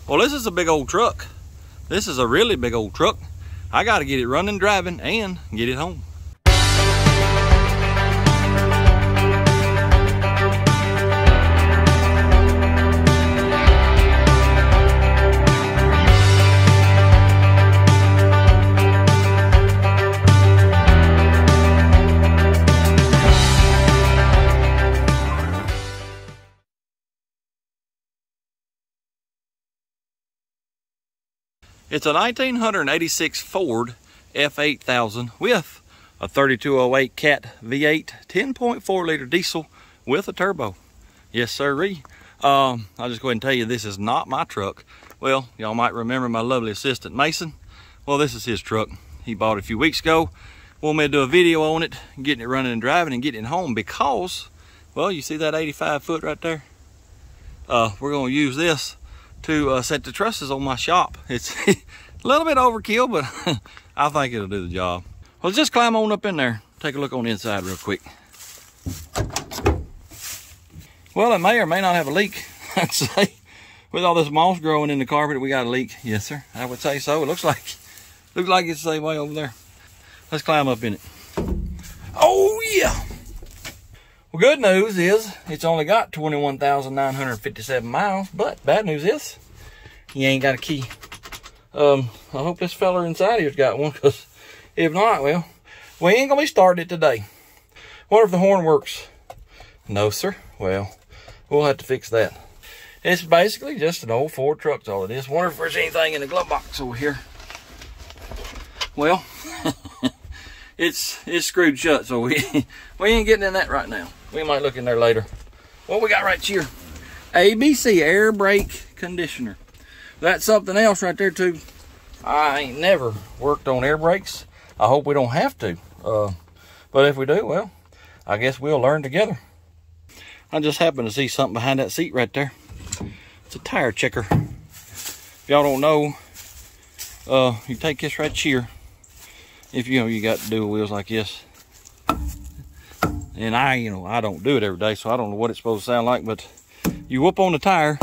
Well, this is a big old truck. This is a really big old truck. I got to get it running, driving, and get it home. It's a 1986 Ford F8000 with a 3208 Cat V8 10.4 liter diesel with a turbo. Yes, sirree. I'll just go ahead and tell you, this is not my truck. Well, y'all might remember my lovely assistant Mason. Well, this is his truck. He bought it a few weeks ago. Wanted me to do a video on it, getting it running and driving and getting it home because, well, you see that 85 foot right there? We're gonna use this to set the trusses on my shop. It's a little bit overkill, but I think it'll do the job. Well, let's just climb on up in there, take a look on the inside real quick. Well, it may or may not have a leak. I'd say with all this moss growing in the carpet, we got a leak. Yes, sir, I would say so. It looks like it's the same way over there. Let's climb up in it. Oh yeah. Well, good news is it's only got 21,957 miles, but bad news is he ain't got a key. I hope this fella inside here's got one, because if not, well, we ain't gonna be starting it today. Wonder if the horn works. No, sir. Well, we'll have to fix that. It's basically just an old Ford truck, all it is. Wonder if there's anything in the glove box over here. Well, it's screwed shut, so we ain't getting in that right now. We might look in there later. What we got right here? ABC air brake conditioner. That's something else right there too. I ain't never worked on air brakes. I hope we don't have to. But if we do, well, I guess we'll learn together. I just happened to see something behind that seat right there. It's a tire checker. If y'all don't know, you take this right here. If you got dual wheels like this. And I don't do it every day, so I don't know what it's supposed to sound like, but you whoop on the tire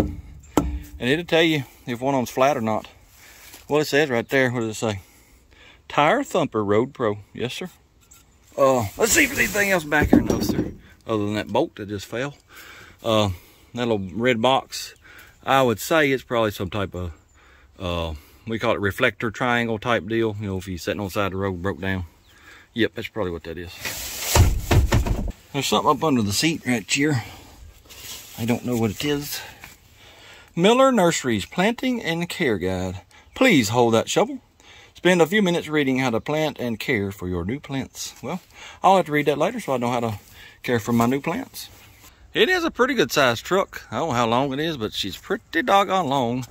and it'll tell you if one of them's flat or not. Well, it says right there, what does it say? Tire Thumper Road Pro. Yes, sir. Let's see if there's anything else back here. No, sir. Other than that bolt that just fell. That little red box, I would say it's probably some type of, we call it reflector triangle type deal. You know, if you're sitting on the side of the road, broke down. Yep, that's probably what that is. There's something up under the seat right here. I don't know what it is. Miller Nurseries Planting and Care Guide. Please hold that shovel. Spend a few minutes reading how to plant and care for your new plants. Well, I'll have to read that later so I know how to care for my new plants. It is a pretty good sized truck. I don't know how long it is, but she's pretty doggone long.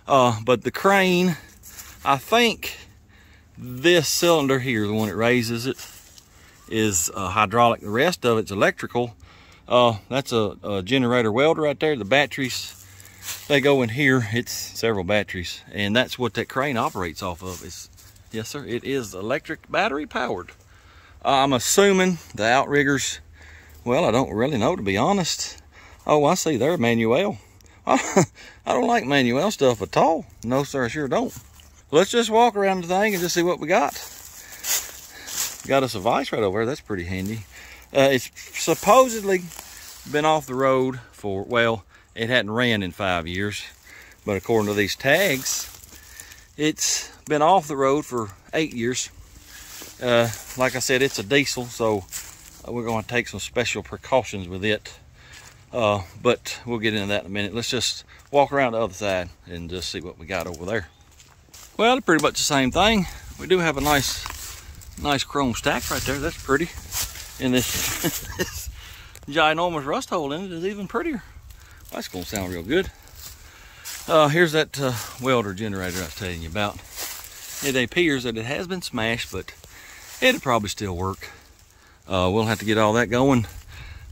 But the crane, I think this cylinder here, the one that raises it, is hydraulic. The rest of it's electrical. That's a generator welder right there. The batteries, they go in here. It's several batteries, and that's what that crane operates off of. Yes, sir, it is electric battery powered. I'm assuming the outriggers, well, I don't really know, to be honest. Oh, I see there, Manuel. I don't like Manuel stuff at all. No, sir, I sure don't. Let's just walk around the thing and just see what we got. Got us a vise right over there. That's pretty handy. It's supposedly been off the road for, well, it hadn't ran in 5 years. But according to these tags, it's been off the road for 8 years. Like I said, it's a diesel, so we're going to take some special precautions with it. But we'll get into that in a minute. Let's just walk around the other side and just see what we got over there. Well, they're pretty much the same thing. We do have a nice chrome stack right there. That's pretty. And this, this ginormous rust hole in it is even prettier. That's gonna sound real good. Here's that welder generator I was telling you about. It appears that it has been smashed, but it'll probably still work. We'll have to get all that going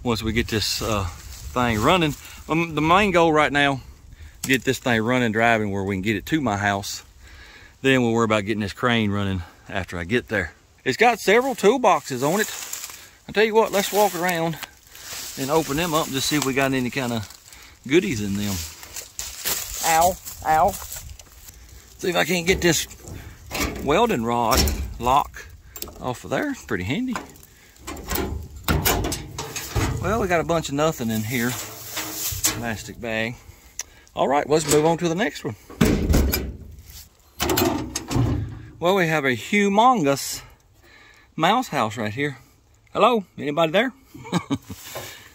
once we get this thing running. The main goal right now, get this thing running, driving where we can get it to my house. Then we'll worry about getting this crane running after I get there. It's got several toolboxes on it. I'll tell you what, let's walk around and open them up and just see if we got any kind of goodies in them. Ow. Ow. See if I can't get this welding rod lock off of there. It's pretty handy. Well, we got a bunch of nothing in here. Plastic bag. All right, let's move on to the next one. Well, we have a humongous mouse house right here. Hello, anybody there?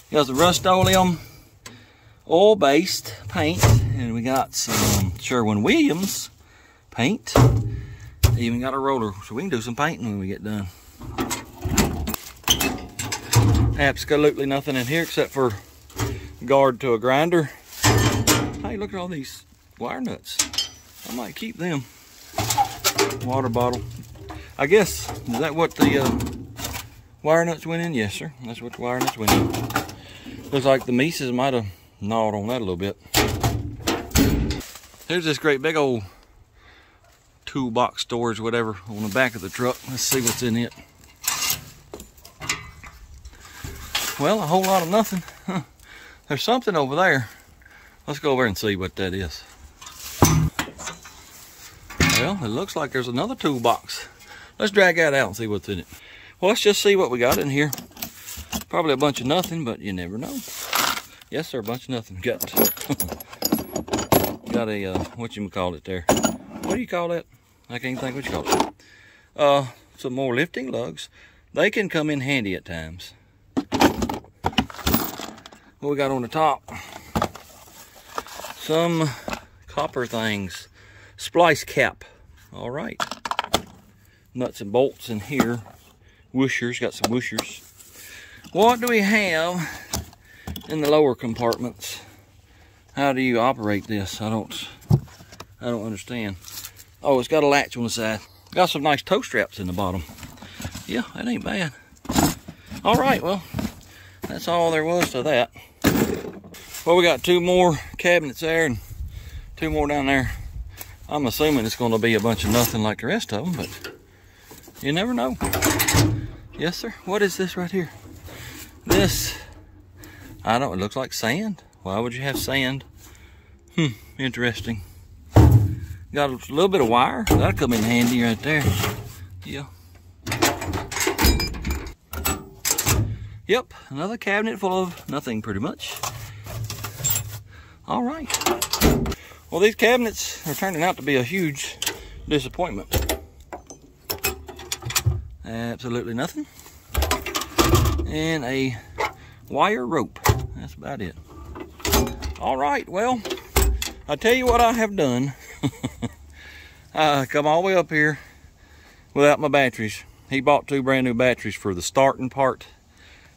Here's a Rust-Oleum oil-based paint, and we got some Sherwin-Williams paint. Even got a roller, so we can do some painting when we get done. Absolutely nothing in here except for guard to a grinder. Hey, look at all these wire nuts. I might keep them. Water bottle. I guess, is that what the wire nuts went in? Yes, sir. That's what the wire nuts went in. Looks like the Mises might have gnawed on that a little bit. Here's this great big old toolbox storage, whatever, on the back of the truck. Let's see what's in it. Well, a whole lot of nothing. Huh. There's something over there. Let's go over and see what that is. Well, it looks like there's another toolbox. Let's drag that out and see what's in it. Well, let's just see what we got in here. Probably a bunch of nothing, but you never know. Yes, sir, a bunch of nothing. Got a, whatchamacallit there. What do you call that? I can't think what you call it. Some more lifting lugs. They can come in handy at times. What we got on the top? Some copper things. Splice cap. All right. Nuts and bolts in here. Washers. Got some washers. What do we have in the lower compartments? How do you operate this? I don't understand. Oh, it's got a latch on the side. Got some nice toe straps in the bottom. Yeah, that ain't bad. All right, well, that's all there was to that. Well, we got two more cabinets there and two more down there. I'm assuming it's going to be a bunch of nothing like the rest of them, but you never know. Yes, sir. What is this right here? This, it looks like sand. Why would you have sand? Interesting. Got a little bit of wire. That'll come in handy right there. Yeah. Yep, another cabinet full of nothing pretty much. All right. Well, these cabinets are turning out to be a huge disappointment. Absolutely nothing. And a wire rope. That's about it. All right, well, I tell you what I have done. I come all the way up here without my batteries. He bought two brand new batteries for the starting part.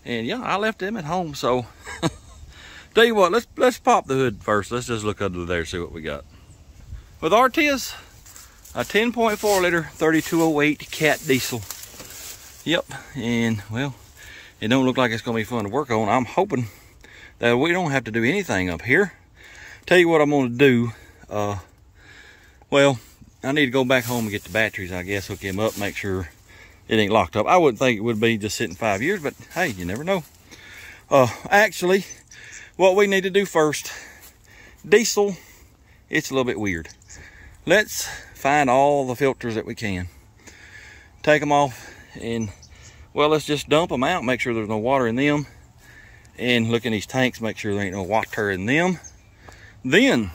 And yeah, I left them at home, so tell you what, let's pop the hood first. Let's just look under there, see what we got. With Artia's, a 10.4 liter 3208 cat diesel. Yep, and well, it don't look like it's gonna be fun to work on. I'm hoping that we don't have to do anything up here. Tell you what I'm gonna do. Well, I need to go back home and get the batteries, I guess, hook them up, make sure it ain't locked up. I wouldn't think it would be just sitting 5 years, but hey, you never know. Actually, what we need to do first, diesel, it's a little bit weird. Let's find all the filters that we can. Take them off and, well, let's just dump them out, make sure there's no water in them. And look in these tanks, make sure there ain't no water in them. Then,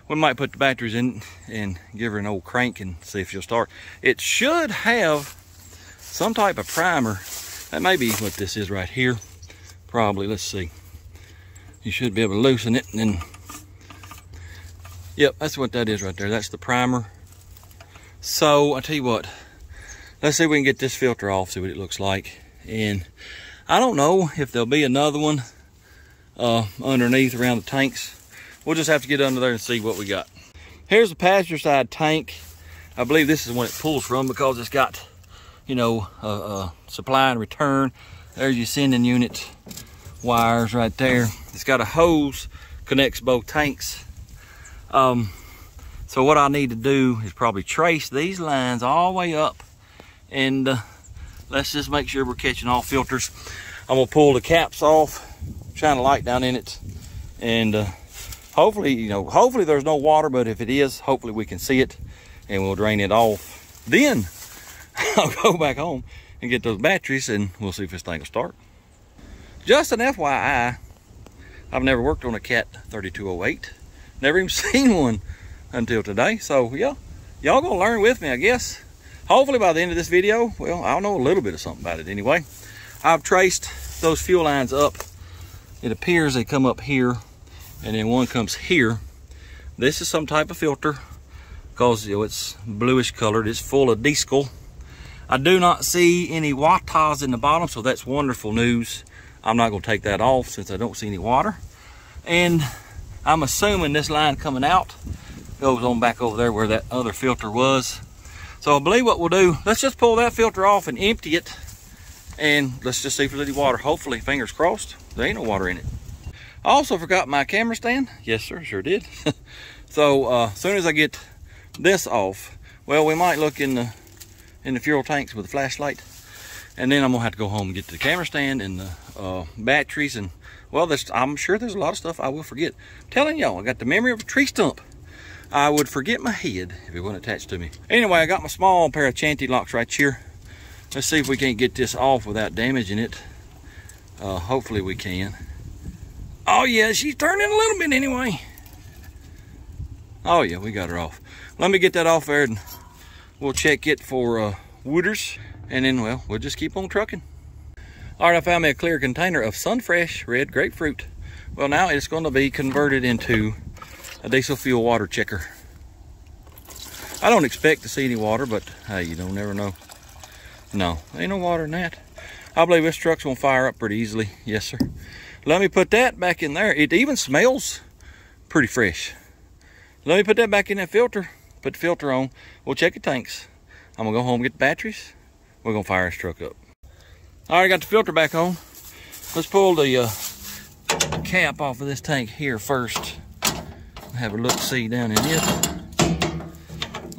we might put the batteries in and give her an old crank and see if she'll start. It should have some type of primer. That may be what this is right here. Probably, let's see. You should be able to loosen it and then, yep, that's what that is right there. That's the primer. So, I tell you what, let's see if we can get this filter off, see what it looks like. And I don't know if there'll be another one underneath around the tanks. We'll just have to get under there and see what we got. Here's the passenger side tank. I believe this is when it pulls from because it's got, you know, supply and return. There's your sending unit wires right there. It's got a hose, connects both tanks. So what I need to do is probably trace these lines all the way up and let's just make sure we're catching all filters. I'm gonna pull the caps off, shine a light down in it, and hopefully, you know, hopefully there's no water, but if it is, hopefully we can see it and we'll drain it off. Then I'll go back home and get those batteries and we'll see if this thing will start. Just an FYI, I've never worked on a Cat 3208. Never even seen one until today. So yeah, y'all gonna learn with me, I guess. Hopefully by the end of this video, well, I'll know a little bit of something about it anyway. I've traced those fuel lines up. It appears they come up here and then one comes here. This is some type of filter because, you know, it's bluish colored. It's full of diesel. I do not see any wattas in the bottom, so that's wonderful news. I'm not going to take that off since I don't see any water. And I'm assuming this line coming out goes on back over there where that other filter was. So I believe what we'll do, let's just pull that filter off and empty it. And let's just see if there's any water. Hopefully, fingers crossed, there ain't no water in it. I also forgot my camera stand. Yes, sir, sure did. So as soon as I get this off, well, we might look in the fuel tanks with a flashlight. And then I'm gonna have to go home and get the camera stand and the batteries. And well, I'm sure there's a lot of stuff I will forget. I'm telling y'all, I got the memory of a tree stump. I would forget my head if it wasn't attached to me. Anyway, I got my small pair of chanty locks right here. Let's see if we can't get this off without damaging it. Hopefully we can. Oh yeah, she's turning a little bit anyway. Oh yeah, we got her off. Let me get that off there and we'll check it for wooders. And then, well, we'll just keep on trucking. All right, I found me a clear container of Sunfresh red grapefruit. Well, now it's going to be converted into a diesel fuel water checker. I don't expect to see any water, but hey, you don't never know. No, ain't no water in that. I believe this truck's gonna fire up pretty easily. Yes, sir. Let me put that back in there. It even smells pretty fresh. Let me put that back in that filter. Put the filter on. We'll check the tanks. I'm gonna go home and get the batteries. We're gonna fire this truck up. All right, got the filter back on. Let's pull the cap off of this tank here first. Have a look-see down in it.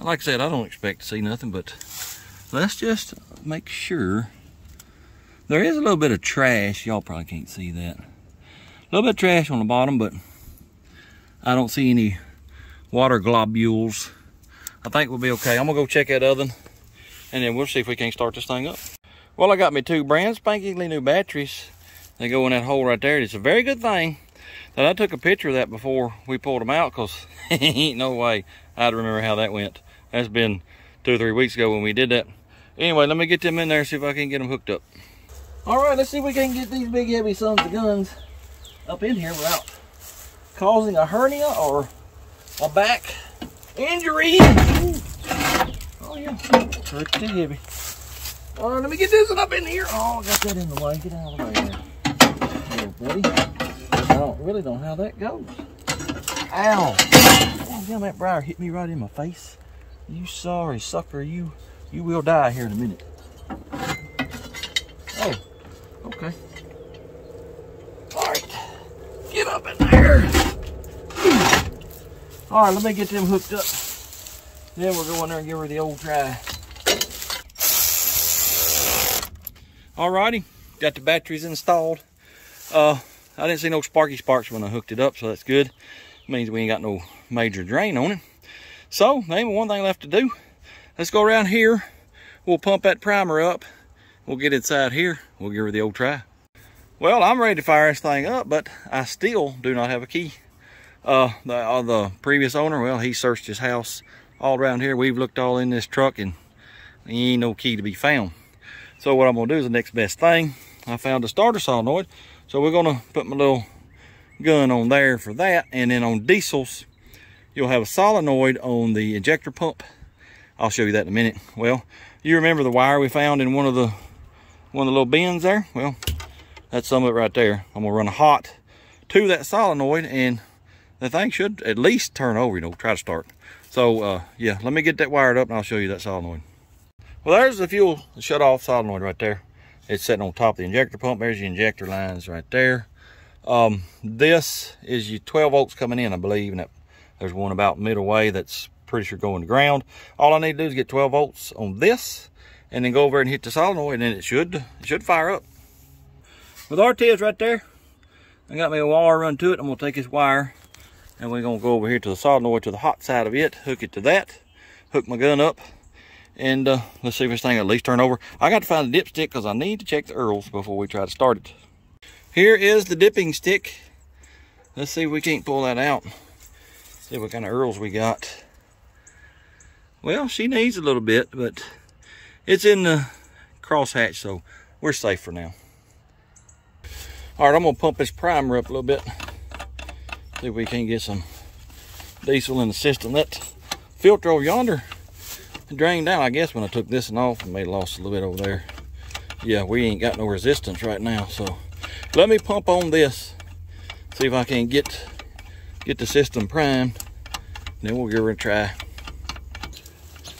Like I said, I don't expect to see nothing, but let's just make sure. There is a little bit of trash. Y'all probably can't see that. A little bit of trash on the bottom, but I don't see any water globules. I think we'll be okay. I'm gonna go check that oven, and then we'll see if we can't start this thing up. Well, I got me two brand spankingly new batteries. They go in that hole right there. It's a very good thing that I took a picture of that before we pulled them out, because ain't no way I'd remember how that went. That's been 2 or 3 weeks ago when we did that. Anyway, let me get them in there and see if I can get them hooked up. All right, let's see if we can get these big heavy sons of guns up in here without causing a hernia or a back injury. Oh yeah, pretty heavy. All right, let me get this one up in here. Oh, I got that in the way. Get out of the way there. Here, buddy. I really don't know how that goes. Ow. Oh, damn, that briar hit me right in my face. You sorry sucker, you will die here in a minute. Oh, okay. All right, get up in there. All right, let me get them hooked up. Then we'll go in there and give her the old try. All righty, got the batteries installed. I didn't see no sparky sparks when I hooked it up, so that's good. Means we ain't got no major drain on it. So, maybe one thing left to do. Let's go around here. We'll pump that primer up. We'll get inside here. We'll give her the old try. Well, I'm ready to fire this thing up, but I still do not have a key. The previous owner, well, he searched his house all around here. We've looked all in this truck, and there ain't no key to be found. So what I'm gonna do is the next best thing. I found a starter solenoid. So we're gonna put my little gun on there for that, and then on diesels, you'll have a solenoid on the injector pump. I'll show you that in a minute. Well, you remember the wire we found in one of the little bins there? Well, that's some of it right there. I'm gonna run a hot to that solenoid, and the thing should at least turn over, you know, try to start. So yeah, let me get that wired up and I'll show you that solenoid. Well, there's the fuel shut off solenoid right there. It's sitting on top of the injector pump. There's your injector lines right there. This is your 12 volts coming in, I believe, and there's one about middle way that's pretty sure going to ground. All I need to do is get 12 volts on this, and then go over and hit the solenoid, and then it should fire up. With our test right there, I got me a wire run to it. I'm gonna take this wire And we're gonna go over here to the solenoid to the hot side of it, hook it to that, hook my gun up, and let's see if this thing will at least turn over. I got to find a dipstick because I need to check the earls before we try to start it. Here is the dipping stick. Let's see if we can't pull that out. See what kind of earls we got. Well, she needs a little bit, but it's in the crosshatch, so we're safe for now. All right, I'm gonna pump this primer up a little bit. See if we can get some diesel in the system. That filter over yonder drained out, I guess, when I took this one off. I may have lost a little bit over there. Yeah, we ain't got no resistance right now, so let me pump on this. See if I can get the system primed. Then we'll give her a try.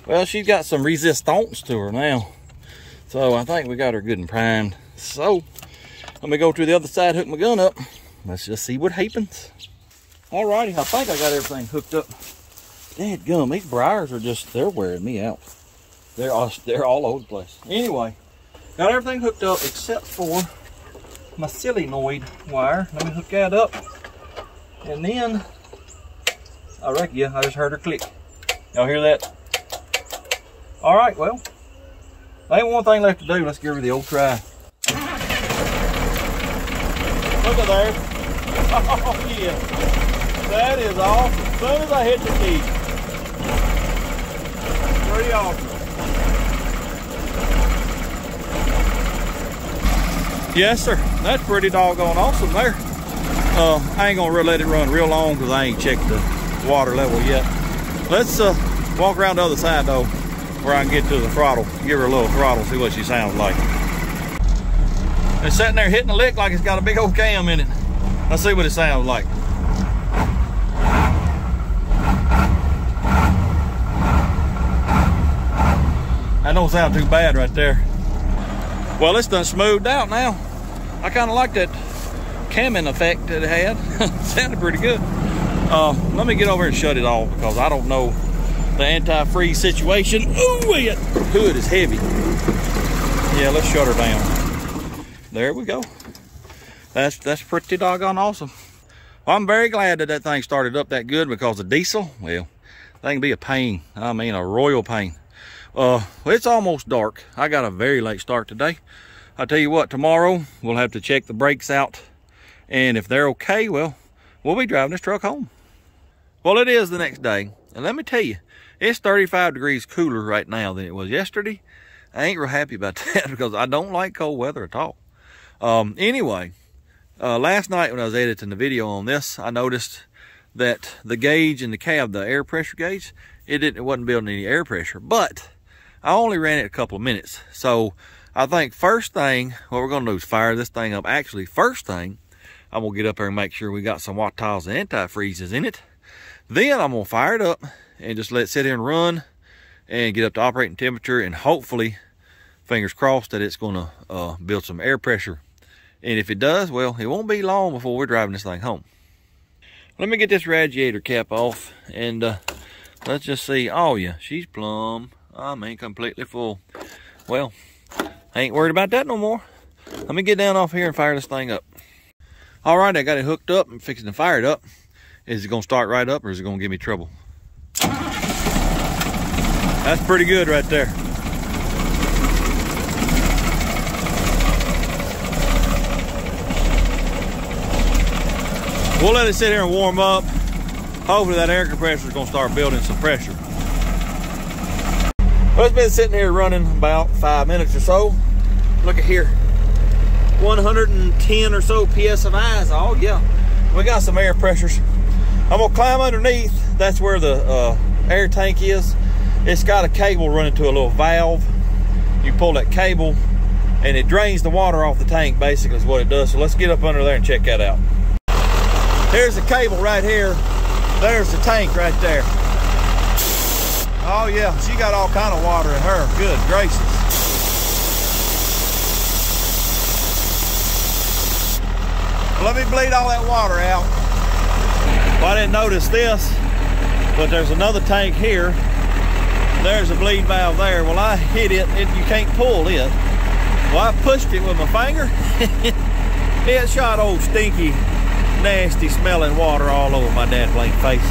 Well, she's got some resistance to her now. So I think we got her good and primed. So let me go to the other side, hook my gun up. Let's just see what happens. Alrighty, I think I got everything hooked up. Dadgum, these briars are just, they're wearing me out. They're all over the place. Anyway, got everything hooked up except for my solenoid wire. Let me hook that up. And then, I reckon, yeah, I just heard her click. Y'all hear that? Alright, well, there ain't one thing left to do. Let's give her the old try. Look at there. Oh, yeah. That is awesome. As soon as I hit the key. Pretty awesome. Yes, sir. That's pretty doggone awesome there. I ain't gonna really let it run real long because I ain't checked the water level yet. Let's walk around the other side though, where I can get to the throttle. Give her a little throttle, see what she sounds like. It's sitting there hitting a lick like it's got a big old cam in it. Let's see what it sounds like. That don't sound too bad right there. Well, it's done smoothed out now. I kind of like that camming effect that it had. Sounded pretty good. Let me get over and shut it off because I don't know the antifreeze situation. Ooh, that hood is heavy. Yeah, let's shut her down. There we go. That's pretty doggone awesome. Well, I'm very glad that that thing started up that good because the diesel, well, that can be a pain. I mean, a royal pain. It's almost dark. I got a very late start today. I'll tell you what, tomorrow we'll have to check the brakes out. And if they're okay, well, we'll be driving this truck home. Well, it is the next day. And let me tell you, it's 35 degrees cooler right now than it was yesterday. I ain't real happy about that because I don't like cold weather at all. Anyway, last night when I was editing the video on this, I noticed that the gauge in the cab, the air pressure gauge, it wasn't building any air pressure, but I only ran it a couple of minutes. So I think first thing, what we're gonna do is fire this thing up. Actually, first thing, I'm gonna get up there and make sure we got some watt tiles and antifreezes in it. Then I'm gonna fire it up and just let it sit here and run and get up to operating temperature, and hopefully, fingers crossed, that it's gonna build some air pressure. And if it does, well, it won't be long before we're driving this thing home. Let me get this radiator cap off and let's just see. Oh yeah, she's plumb. I mean, completely full. Well, I ain't worried about that no more. Let me get down off here and fire this thing up. All right, I got it hooked up and fixing to fire it up. Is it gonna start right up or is it gonna give me trouble? That's pretty good right there. We'll let it sit here and warm up. Hopefully that air compressor is gonna start building some pressure. Well, it's been sitting here running about 5 minutes or so. Look at here, 110 or so PSIs. Oh yeah, we got some air pressures. I'm gonna climb underneath. That's where the air tank is. It's got a cable running to a little valve. You pull that cable and it drains the water off the tank, basically is what it does. So let's get up under there and check that out. Here's the cable right here. There's the tank right there. Oh yeah, she got all kind of water in her. Good gracious. Let me bleed all that water out. Well, I didn't notice this, but there's another tank here. There's a bleed valve there. Well, I hit it, you can't pull it. Well, I pushed it with my finger. It shot old Stinky nasty smelling water all over my dad blame face.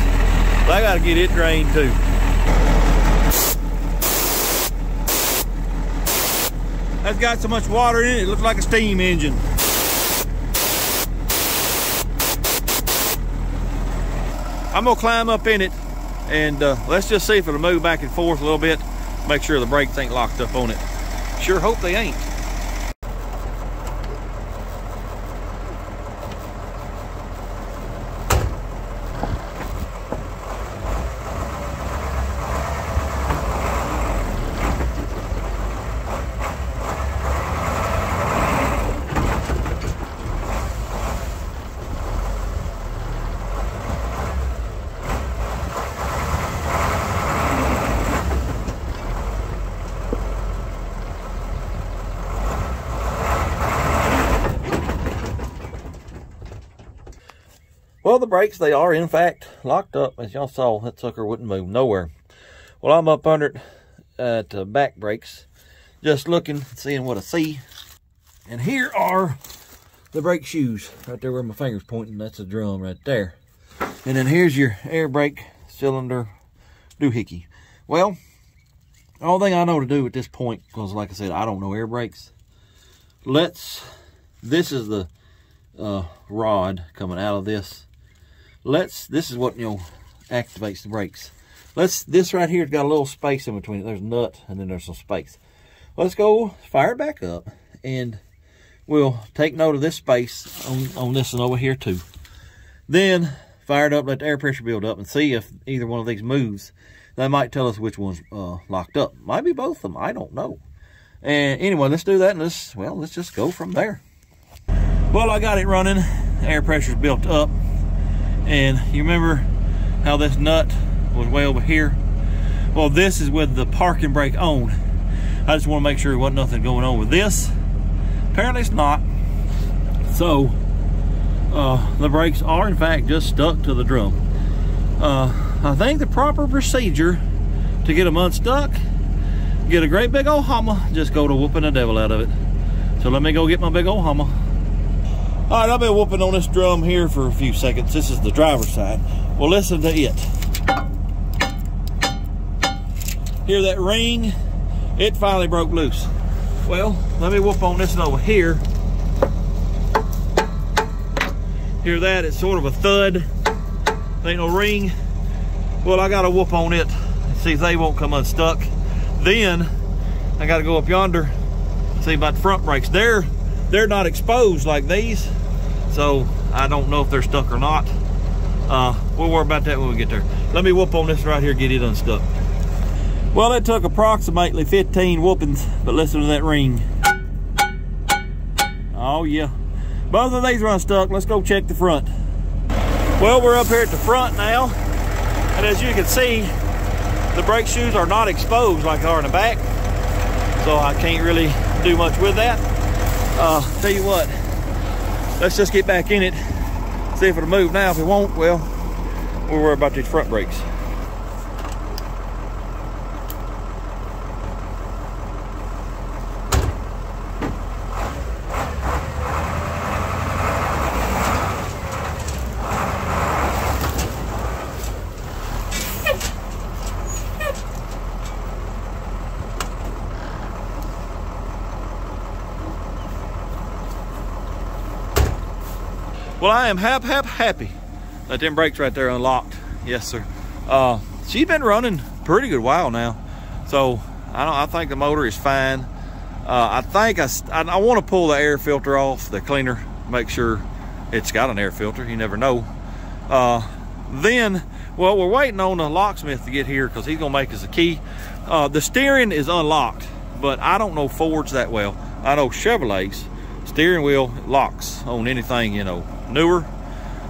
So I gotta get it drained too. That's got so much water in it, it looks like a steam engine. I'm gonna climb up in it and let's just see if it'll move back and forth a little bit. Make sure the brakes ain't locked up on it. Sure hope they ain't. Well, the brakes, they are in fact locked up. As y'all saw, that sucker wouldn't move nowhere. Well, I'm up under it at back brakes, just looking, seeing what I see. And here are the brake shoes, right there where my finger's pointing. That's a drum right there. And then here's your air brake cylinder doohickey. Well, the only thing I know to do at this point, because like I said, I don't know air brakes. This is the rod coming out of this. This is what, activates the brakes. This right here's got a little space in between it. There's a nut and then there's some space. Let's go fire it back up and we'll take note of this space on this one over here too. Then fire it up, let the air pressure build up and see if either one of these moves. That might tell us which one's locked up. Might be both of them, I don't know. And anyway, let's do that and let's just go from there. Well, I got it running. Air pressure's built up. And you remember how this nut was way over here? Well, this is with the parking brake on. I just want to make sure there wasn't nothing going on with this. Apparently it's not. So, the brakes are in fact just stuck to the drum. I think the proper procedure to get them unstuck, get a great big old hammer, just go to whooping the devil out of it. So let me go get my big old hammer. All right, I've been whooping on this drum here for a few seconds. This is the driver's side. Well, listen to it. Hear that ring? It finally broke loose. Well, let me whoop on this one over here. Hear that? It's sort of a thud. Ain't no ring. Well, I got to whoop on it and see if they won't come unstuck. Then I got to go up yonder, see about the front brakes. They're not exposed like these, so I don't know if they're stuck or not. We'll worry about that when we get there. Let me whoop on this right here, get it unstuck. Well, it took approximately 15 whoopings, but listen to that ring. Oh yeah, both of these are unstuck. Let's go check the front. Well, we're up here at the front now, and as you can see, the brake shoes are not exposed like they are in the back, so I can't really do much with that. Tell you what, let's just get back in it, see if it'll move now. If it won't, well, we'll worry about these front brakes. Well, I am happy that them brakes right there unlocked. Yes, sir. She's been running pretty good while now, so I think the motor is fine. I think I want to pull the air filter off the cleaner, make sure it's got an air filter. You never know. Then, well, we're waiting on the locksmith to get here because he's gonna make us a key. The steering is unlocked, but I don't know Fords that well. I know Chevrolet's steering wheel locks on anything, newer.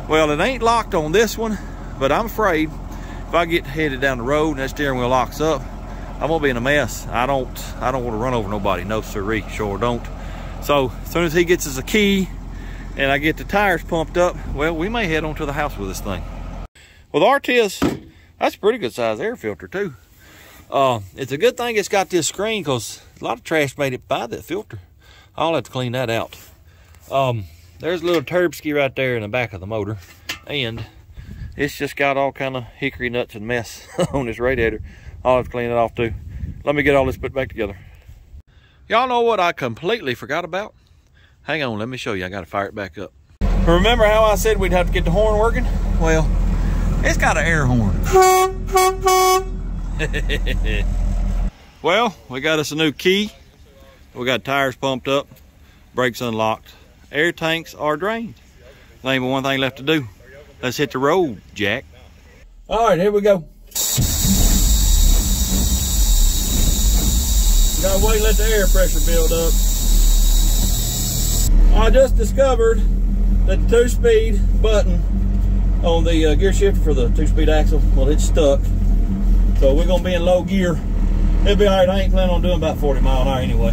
Well, it ain't locked on this one, but I'm afraid if I get headed down the road and that steering wheel locks up, I'm gonna be in a mess. I don't want to run over nobody. No sirree, sure don't. So as soon as he gets us a key and I get the tires pumped up, well, we may head on to the house with this thing. Well, the RTS, that's a pretty good size air filter too. It's a good thing it's got this screen because a lot of trash made it by that filter. I'll have to clean that out. there's a little turbski right there in the back of the motor, and it's just got all kind of hickory nuts and mess on this radiator. I'll have to clean it off too. Let me get all this put back together. Y'all know what I completely forgot about? Hang on, let me show you. I gotta fire it back up. Remember how I said we'd have to get the horn working? Well, it's got an air horn. Well, we got us a new key. We got tires pumped up, brakes unlocked, air tanks are drained. There ain't but one thing left to do. Let's hit the road, Jack. All right, here we go. Gotta wait and let the air pressure build up. I just discovered that the 2-speed button on the gear shifter for the 2-speed axle, well, it's stuck. So we're gonna be in low gear. It'll be all right. I ain't planning on doing about 40 miles an hour anyway.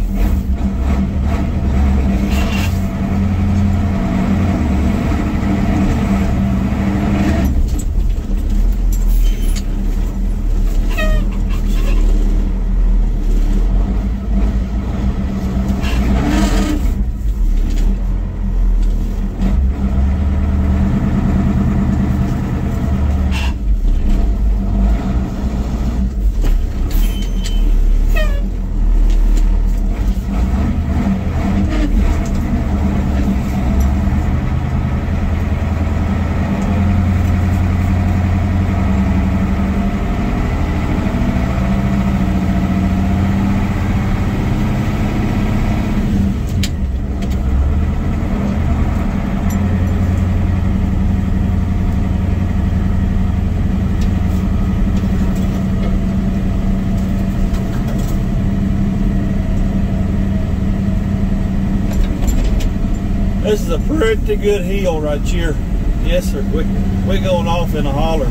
This is a pretty good hill right here. Yes, sir. We're going off in a holler.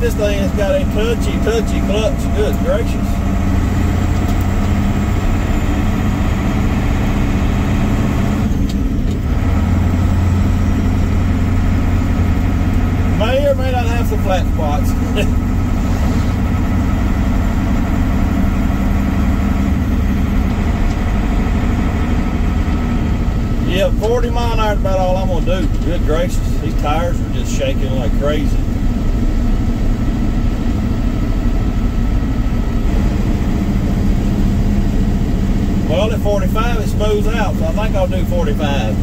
This thing has got a touchy clutch. Good gracious. May or may not have some flat spots. Yeah, 40 mile an hour is about all I'm gonna do. Good gracious. These tires are just shaking like crazy. Well, at 45 it smooths out, so I think I'll do 45.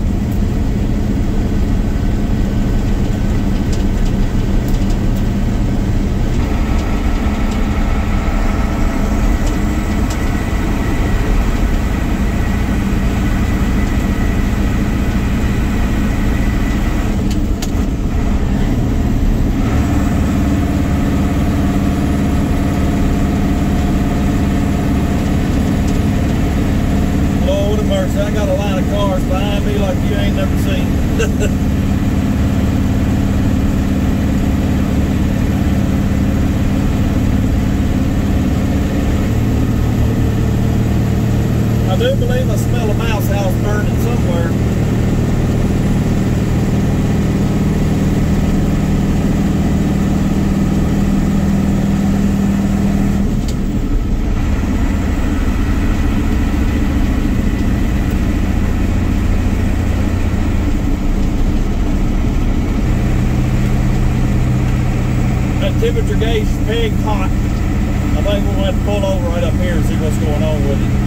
cars. I got a line of cars behind me like you ain't never seen. I do believe I smell a mouse house burning somewhere. Temperature gauge is big hot. I think we'll have to pull over right up here and see what's going on with it.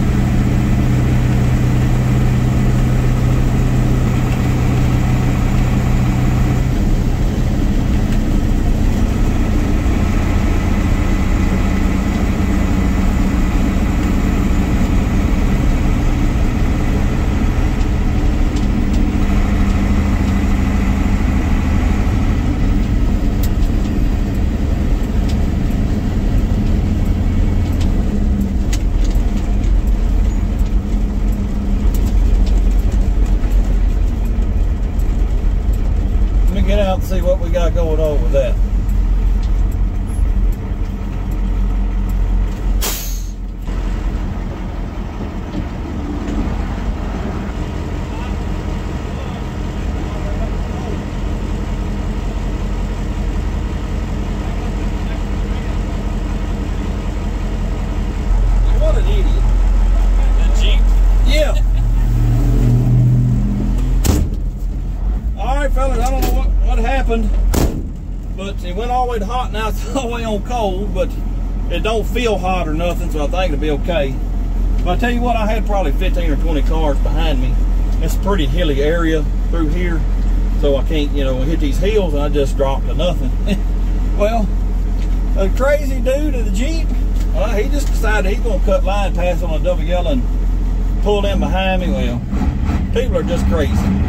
Get out and see what we got going on with that. What an idiot. The Jeep? Yeah. All right, fellas, I don't know what happened, but it went all the way to hot. Now it's all the way on cold, but it don't feel hot or nothing, so I think it'll be okay. But I tell you what, I had probably 15 or 20 cars behind me. It's a pretty hilly area through here, so I can't, you know, hit these hills, and I just dropped to nothing. Well, a crazy dude in the Jeep, he just decided he's gonna cut line pass on a double yellow and pull in behind me. Well, people are just crazy.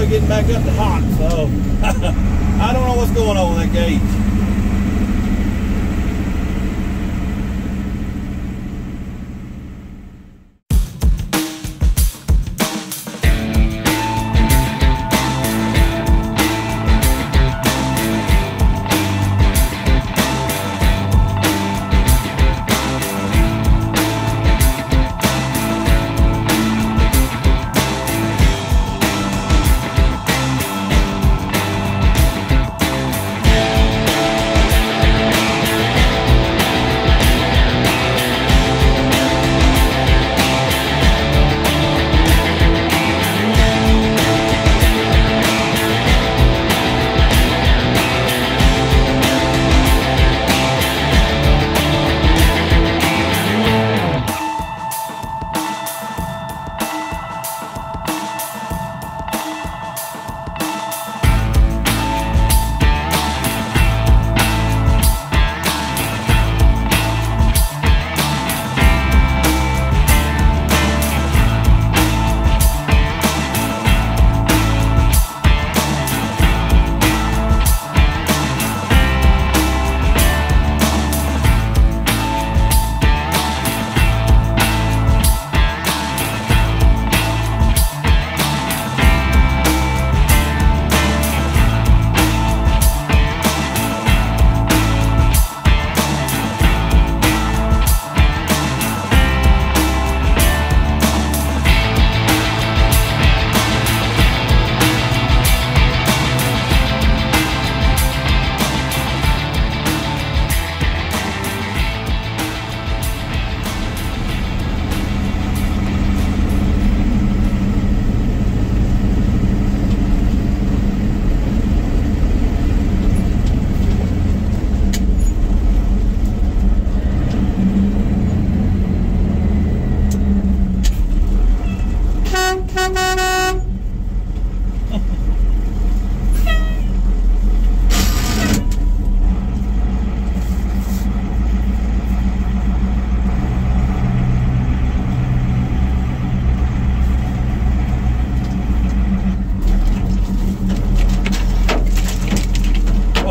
Getting back up to hot, so I don't know what's going on with that gauge.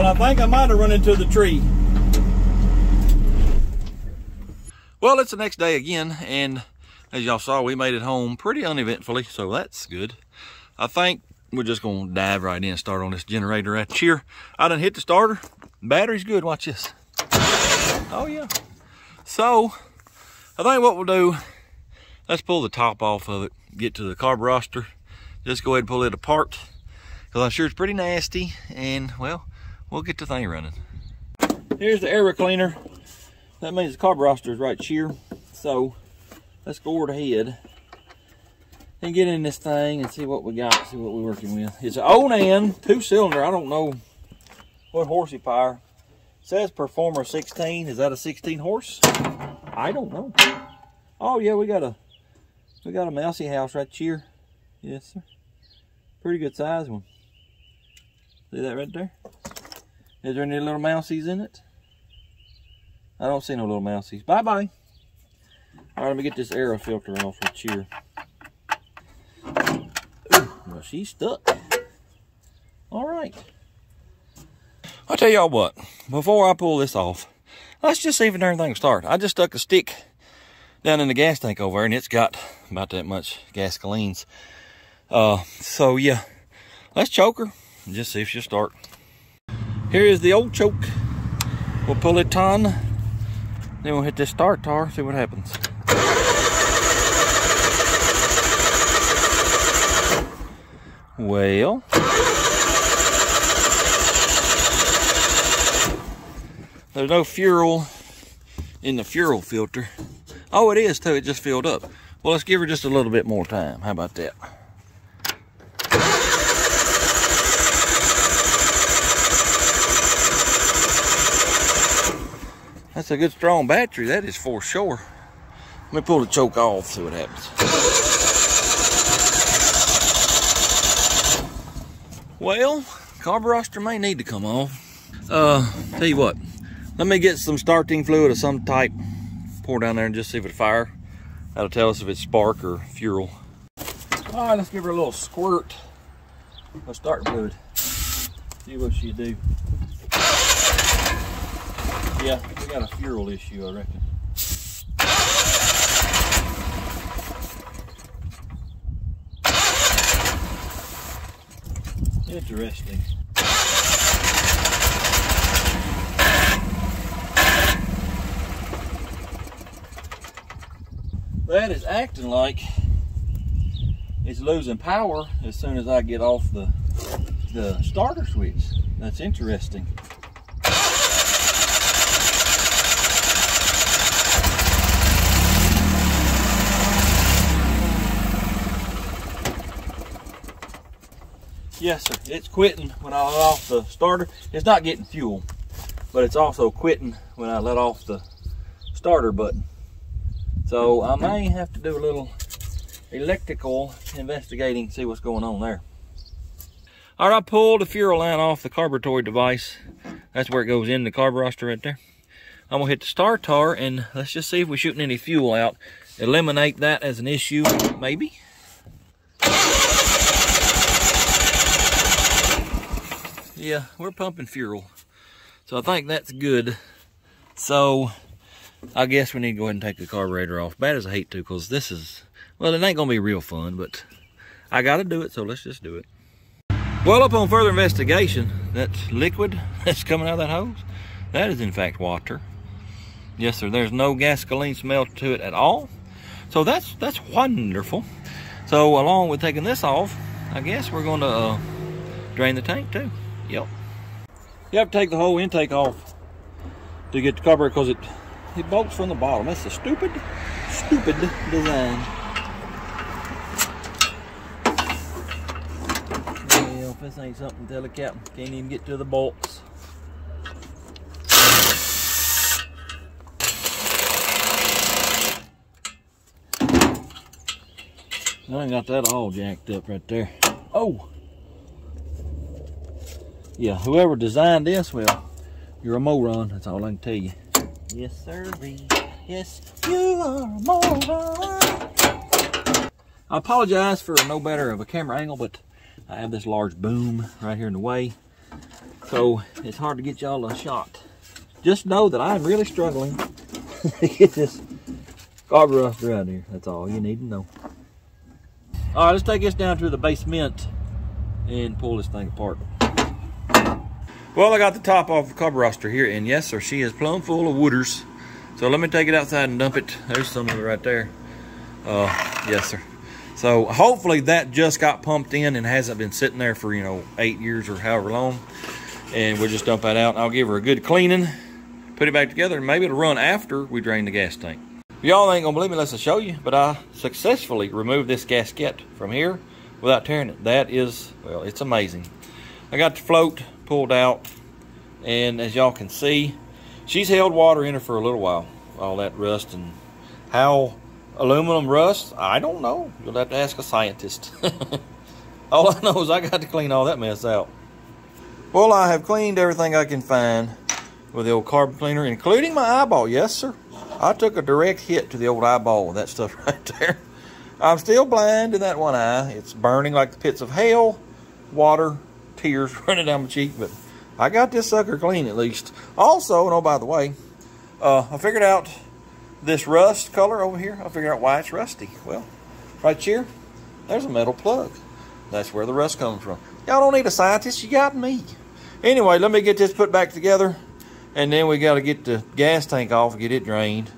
I think I might have run into the tree. Well, it's the next day again, and as y'all saw, we made it home pretty uneventfully, so that's good. I think we're just gonna dive right in and start on this generator right here. I done hit the starter. Battery's good, watch this. Oh yeah. So, I think what we'll do, let's pull the top off of it, get to the carburetor, just go ahead and pull it apart, because I'm sure it's pretty nasty, and well, we'll get the thing running. Here's the air cleaner. That means the carburetor is right here. So let's go over ahead and get in this thing and see what we got, see what we're working with. It's an Onan 2-cylinder. I don't know what horsepower. It says Performer 16. Is that a 16 horse? I don't know. Oh yeah, we got a mousy house right here. Yes sir. Pretty good size one. See that right there? Is there any little mousies in it? I don't see no little mousies. Bye-bye. All right, let me get this air filter off right here. Ooh, well, she's stuck. All right. I'll tell y'all what, before I pull this off, let's just see if everything will start. I just stuck a stick down in the gas tank over there, and it's got about that much gasolines. So yeah, let's choke her and just see if she'll start. Here is the old choke. We'll pull it on. Then we'll hit this start tar, see what happens. Well, there's no fuel in the fuel filter. Oh, it is too, it just filled up. Well, let's give her just a little bit more time. How about that? That's a good strong battery, that is for sure. Let me pull the choke off, see what happens. Well, carburetor may need to come off. Tell you what, let me get some starting fluid of some type, pour down there and just see if it fire. That'll tell us if it's spark or fuel. All right, let's give her a little squirt of starting fluid. See what she do. Yeah, we got a fuel issue, I reckon. Interesting. That is acting like it's losing power as soon as I get off the starter switch. That's interesting. Yes, sir. It's quitting when I let off the starter. It's not getting fuel, but it's also quitting when I let off the starter button. So I may have to do a little electrical investigating, see what's going on there. All right, I pulled the fuel line off the carburetor device. That's where it goes in the carburetor right there. I'm gonna hit the start tar and let's just see if we're shooting any fuel out. Eliminate that as an issue, maybe. Yeah, we're pumping fuel. So I think that's good. So I guess we need to go ahead and take the carburetor off. Bad as I hate to, because this is, well, it ain't gonna be real fun, but I gotta do it, so let's just do it. Well, upon further investigation, that liquid that's coming out of that hose, that is in fact water. Yes, sir, there's no gasoline smell to it at all. So that's wonderful. So along with taking this off, I guess we're gonna drain the tank too. Yep. You have to take the whole intake off to get the carburetor because it bolts from the bottom. That's a stupid design. Well, if this ain't something, tell the captain. Can't even get to the bolts. I ain't got that all jacked up right there. Oh! Yeah, whoever designed this, well, you're a moron. That's all I can tell you. Yes, sir. Yes, you are a moron. I apologize for no better of a camera angle, but I have this large boom right here in the way. so it's hard to get y'all a shot. Just know that I'm really struggling to get this carburetor out here. That's all you need to know. All right, let's take this down to the basement and pull this thing apart. Well, I got the top off the carburetor here, and yes, sir, she is plumb full of wooders. So let me take it outside and dump it. There's some of it right there. Yes, sir. So hopefully that just got pumped in and hasn't been sitting there for, 8 years or however long. And we'll just dump that out. I'll give her a good cleaning, put it back together, and maybe it'll run after we drain the gas tank. Y'all ain't gonna believe me unless I show you, but I successfully removed this gasket from here without tearing it. That is, well, it's amazing. I got the float pulled out, and as y'all can see, she's held water in her for a little while. All that rust, and how aluminum rusts, I don't know. You'll have to ask a scientist. All I know is I got to clean all that mess out. Well, I have cleaned everything I can find with the old carb cleaner, including my eyeball. Yes, sir. I took a direct hit to the old eyeball with that stuff right there. I'm still blind in that one eye. It's burning like the pits of hell. Water, tears running down my cheek, but I got this sucker clean at least. Also, and oh, by the way, I figured out this rust color over here. I figured out why it's rusty. Well, right here, there's a metal plug. That's where the rust comes from. Y'all don't need a scientist, you got me. Anyway, let me get this put back together, and then we got to get the gas tank off and get it drained.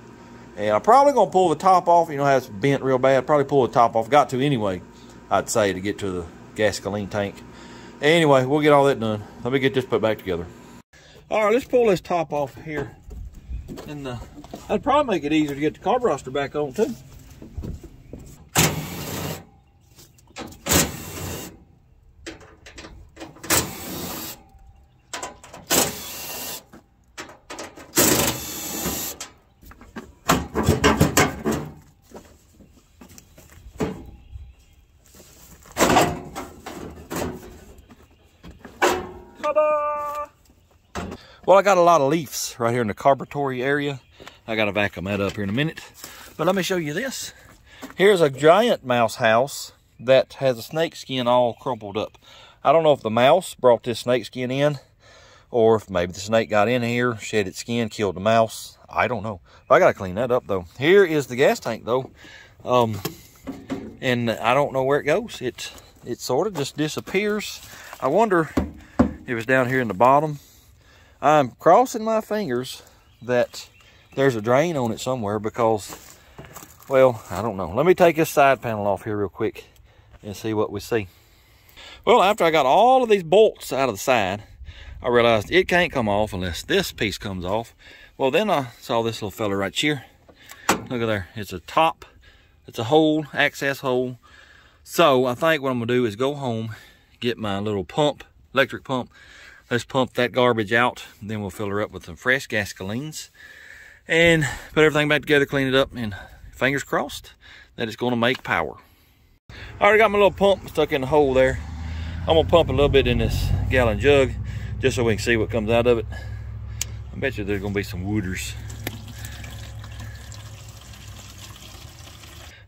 And I'm probably going to pull the top off. How it's bent real bad. Probably pull the top off. Got to anyway, I'd say, to get to the gasoline tank. Anyway, we'll get all that done. Let me get this put back together. All right, let's pull this top off here. And that'd probably make it easier to get the carburetor back on, too. Well, I got a lot of leaves right here in the carburetor area. I got to vacuum that up here in a minute. But let me show you this. Here's a giant mouse house that has a snake skin all crumpled up. I don't know if the mouse brought this snake skin in, or if maybe the snake got in here, shed its skin, killed the mouse. I don't know. But I got to clean that up, though. Here is the gas tank, though. And I don't know where it goes. It sort of just disappears. I wonder if it's down here in the bottom. I'm crossing my fingers that there's a drain on it somewhere because, well, I don't know. Let me take this side panel off here real quick and see what we see. Well, after I got all of these bolts out of the side, I realized it can't come off unless this piece comes off. Well, then I saw this little fella right here. Look at there. It's a top. It's a hole, access hole. So I think what I'm going to do is go home, get my little pump, electric pump. Let's pump that garbage out. Then we'll fill her up with some fresh gasolines and put everything back together, clean it up, and fingers crossed that it's going to make power. I already got my little pump stuck in the hole there. I'm going to pump a little bit in this gallon jug just so we can see what comes out of it. I bet you there's going to be some wooders.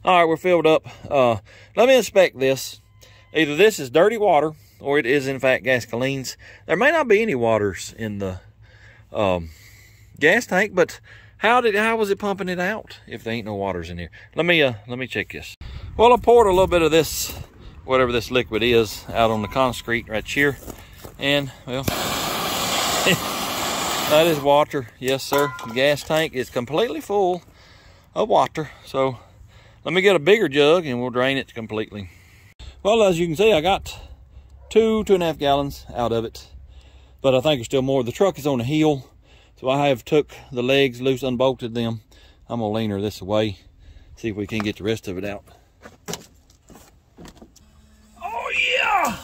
All right, we're filled up. Let me inspect this. Either this is dirty water or it is in fact gasolines. There may not be any waters in the gas tank, but how was it pumping it out if there ain't no waters in here? Let me check this. Well, I poured a little bit of this, whatever this liquid is, out on the concrete right here, and well, that is water. Yes, sir. The gas tank is completely full of water. So let me get a bigger jug and we'll drain it completely. Well, as you can see, I got 2.5 gallons out of it, but I think there's still more. The truck is on the hill, so I have took the legs loose, unbolted them. I'm gonna lean her this away, see if we can get the rest of it out. Oh yeah!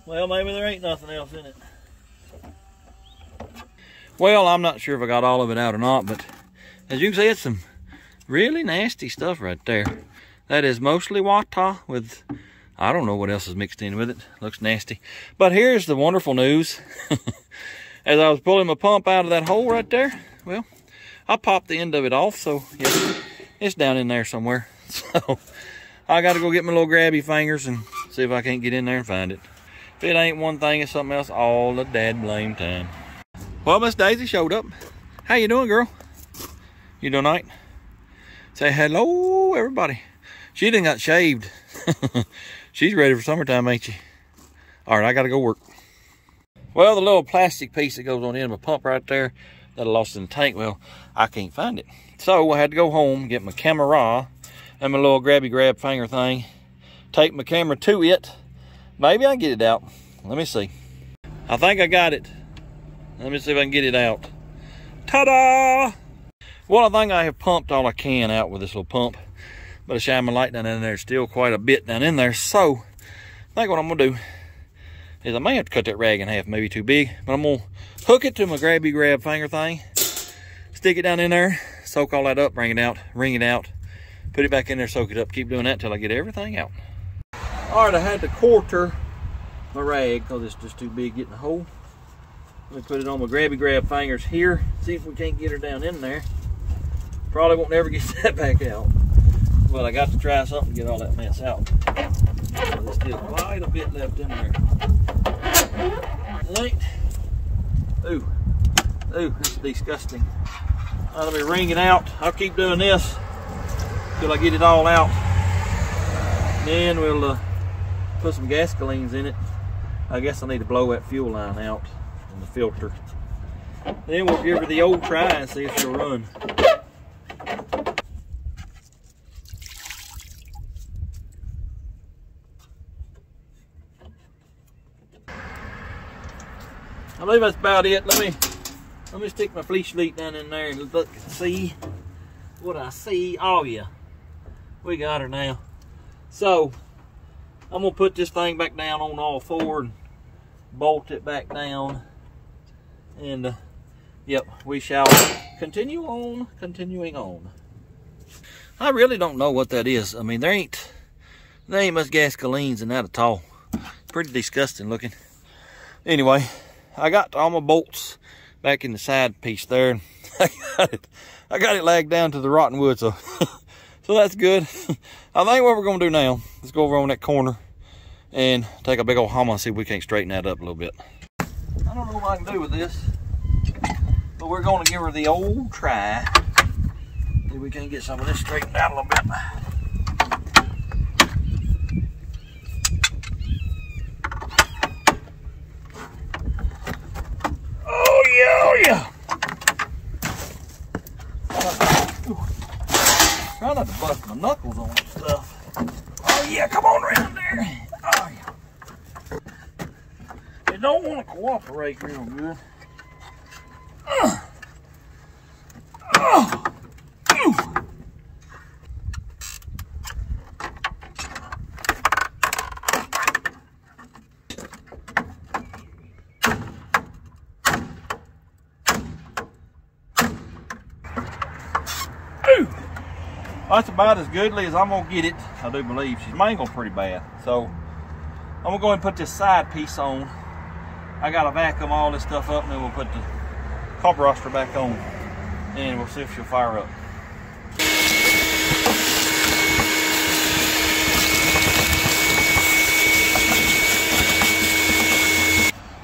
Well, maybe there ain't nothing else in it. Well, I'm not sure if I got all of it out or not, but as you can see, it's some really nasty stuff right there. That is mostly water with, I don't know what else is mixed in with it. Looks nasty. But here's the wonderful news. As I was pulling my pump out of that hole right there, well, I popped the end of it off, so yeah, it's down in there somewhere. So I gotta go get my little grabby fingers and see if I can't get in there and find it. If it ain't one thing, it's something else all the dad blame time. Well, Miss Daisy showed up. How you doing, girl? You doing all right? Say hello, everybody. She done got shaved. She's ready for summertime, ain't she? All right, I gotta go work. Well, the little plastic piece that goes on the end of my pump right there that I lost in the tank, well, I can't find it. So I had to go home, get my camera and my little grab finger thing, take my camera to it. Maybe I can get it out. Let me see. I think I got it. Let me see if I can get it out. Ta-da! Well, I think I have pumped all I can out with this little pump. But I shine my light down in there. There's still quite a bit down in there. So, I think what I'm going to do is I may have to cut that rag in half, maybe too big. But I'm going to hook it to my grab finger thing. Stick it down in there. Soak all that up, bring it out, wring it out. Put it back in there, soak it up. Keep doing that till I get everything out. All right, I had to quarter my rag because it's just too big getting a hole. Let me put it on my grab fingers here. See if we can't get her down in there. Probably won't never get that back out. But I got to try something to get all that mess out. There's still quite a bit left in there. Right. Ooh, that's disgusting. Let me wring it out. I'll keep doing this till I get it all out. Then we'll put some gasolines in it. I guess I need to blow that fuel line out in the filter. Then we'll give her the old try and see if she'll run. I believe that's about it. Let me stick my fleece sheet down in there and look and see what I see. Oh yeah, we got her now. So I'm gonna put this thing back down on all four and bolt it back down. And yep, we shall continuing on. I really don't know what that is. I mean, there ain't much gasolines in that at all. Pretty disgusting looking. Anyway, I got all my bolts back in the side piece there. I got it lagged down to the rotten wood, so so that's good. I think what we're gonna do now is go over on that corner and take a big old hammer and see if we can't straighten that up a little bit. I don't know what I can do with this, but we're gonna give her the old try. See if we can get some of this straightened out a little bit. Oh yeah. Try not to bust my knuckles on this stuff. Oh yeah, come on around there. Oh yeah. They don't want to cooperate real good. That's about as goodly as I'm gonna get it. I do believe she's mangled pretty bad. So I'm gonna go ahead and put this side piece on. I gotta vacuum all this stuff up and then we'll put the carburetor back on and we'll see if she'll fire up.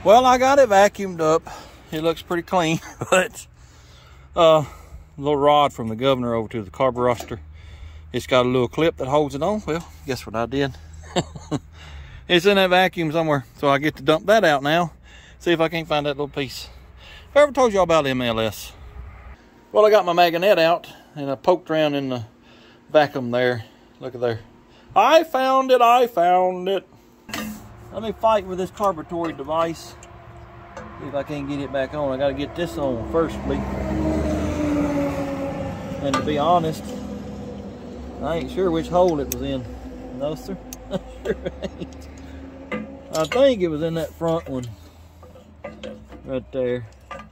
Well, I got it vacuumed up. It looks pretty clean, but a little rod from the governor over to the carburetor. It's got a little clip that holds it on. Well, guess what I did? It's in that vacuum somewhere. So I get to dump that out now. See if I can't find that little piece. Have I ever told y'all about MLS? Well, I got my magnet out and I poked around in the vacuum there. Look at there. I found it, I found it. Let me fight with this carburetor device. See if I can't get it back on. I gotta get this on first, please. And to be honest, I ain't sure which hole it was in. No, sir. I sure ain't. I think it was in that front one. Right there. I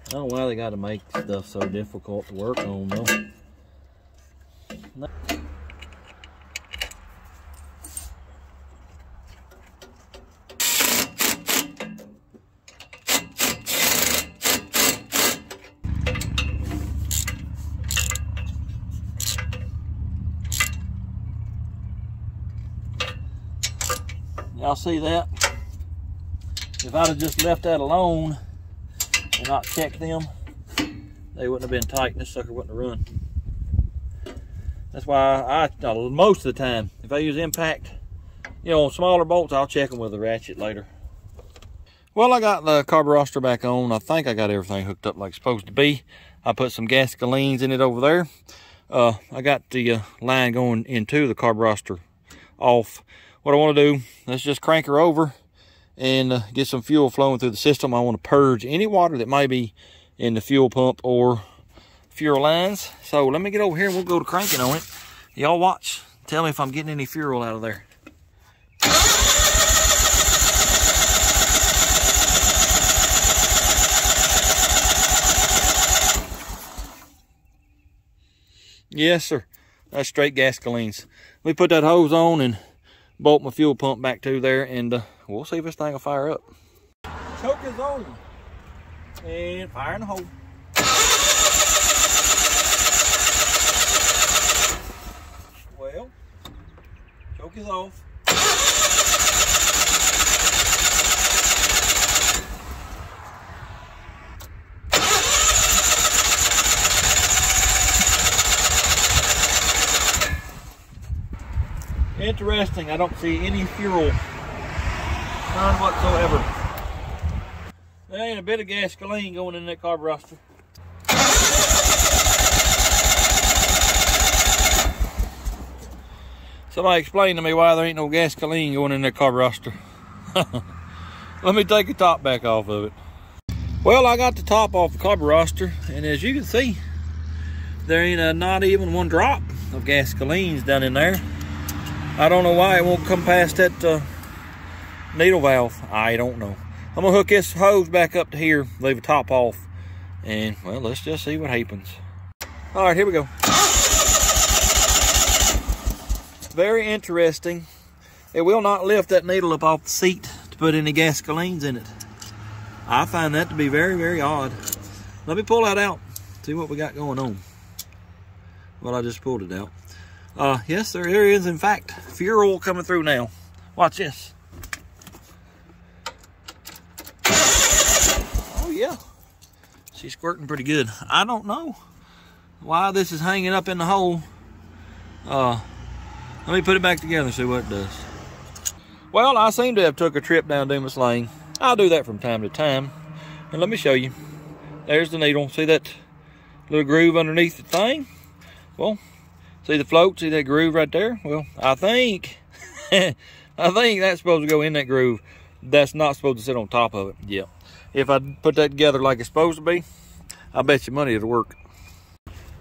don't know why they got to make stuff so difficult to work on, though. No. Y'all see that? If I'd have just left that alone and not checked them, they wouldn't have been tight and this sucker wouldn't have run. That's why most of the time, if I use impact, you know, on smaller bolts, I'll check them with a ratchet later. Well, I got the carburetor back on. I think I got everything hooked up like it's supposed to be. I put some gasolines in it over there. I got the line going into the carburetor off. What I want to do, let's just crank her over and get some fuel flowing through the system. I want to purge any water that may be in the fuel pump or fuel lines. So let me get over here and we'll go to cranking on it. Y'all watch. Tell me if I'm getting any fuel out of there. Yes, sir. That's straight gasolines. Let me put that hose on and bolt my fuel pump back to there, and we'll see if this thing will fire up. Choke is on. And fire in the hole. Well, choke is off. Interesting, I don't see any fuel, none whatsoever. There ain't a bit of gasoline going in that carburetor. Somebody explain to me why there ain't no gasoline going in that carburetor. Let me take the top back off of it. Well, I got the top off the carburetor, and as you can see, there ain't not even one drop of gasolines down in there. I don't know why it won't come past that needle valve. I don't know. I'm gonna hook this hose back up to here, leave the top off, and well, let's just see what happens. All right, here we go. Very interesting. It will not lift that needle up off the seat to put any gasolines in it. I find that to be very, very odd. Let me pull that out, see what we got going on. Well, I just pulled it out. Yes, there is, in fact, fuel coming through now. Watch this. Oh, yeah. She's squirting pretty good. I don't know why this is hanging up in the hole. Let me put it back together and see what it does. Well, I seem to have took a trip down Dumas Lane. I'll do that from time to time. And let me show you. There's the needle. See that little groove underneath the thing? Well, see the float? See that groove right there? Well, I think that's supposed to go in that groove. That's not supposed to sit on top of it. Yeah. If I put that together like it's supposed to be, I bet you money it'll work.